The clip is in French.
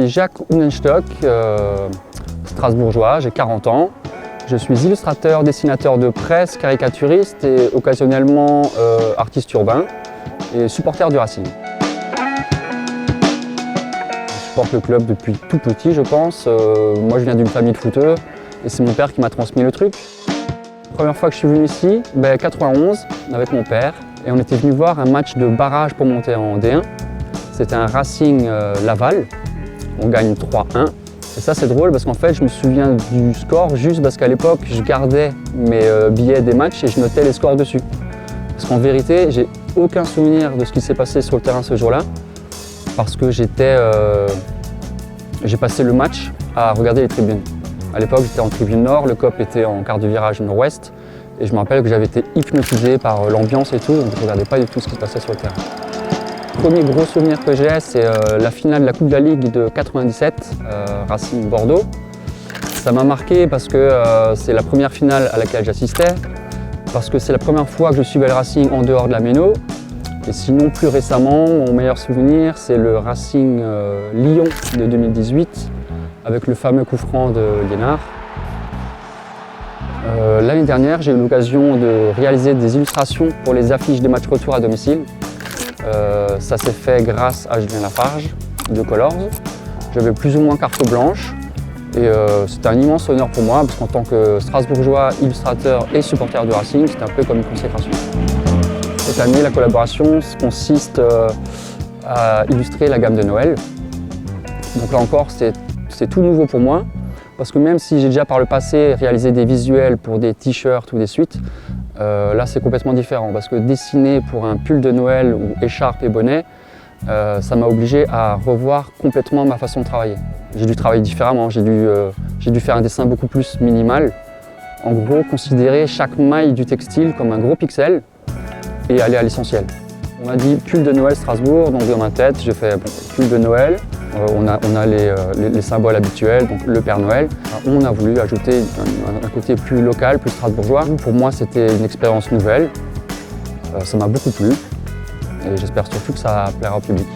Jacques Ounenstock, strasbourgeois, j'ai 40 ans. Je suis illustrateur, dessinateur de presse, caricaturiste et occasionnellement artiste urbain et supporter du Racing. Je supporte le club depuis tout petit, je pense. Moi, je viens d'une famille de footeux et c'est mon père qui m'a transmis le truc. La première fois que je suis venu ici, 91, avec mon père, et on était venu voir un match de barrage pour monter en D1. C'était un Racing Laval, on gagne 3-1. Et ça c'est drôle parce qu'en fait je me souviens du score juste parce qu'à l'époque je gardais mes billets des matchs et je notais les scores dessus. Parce qu'en vérité j'ai aucun souvenir de ce qui s'est passé sur le terrain ce jour-là parce que j'ai passé le match à regarder les tribunes. À l'époque j'étais en tribune nord, le COP était en quart de virage nord-ouest et je me rappelle que j'avais été hypnotisé par l'ambiance et tout, donc je ne regardais pas du tout ce qui se passait sur le terrain. Le premier gros souvenir que j'ai, c'est la finale de la Coupe de la Ligue de 97, Racing Bordeaux. Ça m'a marqué parce que c'est la première finale à laquelle j'assistais, parce que c'est la première fois que je suivais le Racing en dehors de la Méno. Et sinon, plus récemment, mon meilleur souvenir, c'est le Racing Lyon de 2018, avec le fameux coup franc de Liénard. L'année dernière, j'ai eu l'occasion de réaliser des illustrations pour les affiches des matchs retour à domicile. Ça s'est fait grâce à Julien Lafarge de Colors. J'avais plus ou moins carte blanche et c'était un immense honneur pour moi parce qu'en tant que strasbourgeois, illustrateur et supporter du Racing, c'était un peu comme une consécration. Cette année, la collaboration consiste à illustrer la gamme de Noël. Donc là encore, c'est tout nouveau pour moi parce que même si j'ai déjà par le passé réalisé des visuels pour des t-shirts ou des suites, là c'est complètement différent parce que dessiner pour un pull de Noël ou écharpe et bonnet, ça m'a obligé à revoir complètement ma façon de travailler. J'ai dû travailler différemment, j'ai dû faire un dessin beaucoup plus minimal. En gros, considérer chaque maille du textile comme un gros pixel et aller à l'essentiel. On m'a dit pull de Noël Strasbourg, donc dans ma tête j'ai fait pull de Noël. On a les symboles habituels, donc le Père Noël. On a voulu ajouter un côté plus local, plus strasbourgeois. Pour moi, c'était une expérience nouvelle. Ça m'a beaucoup plu et j'espère surtout que ça plaira au public.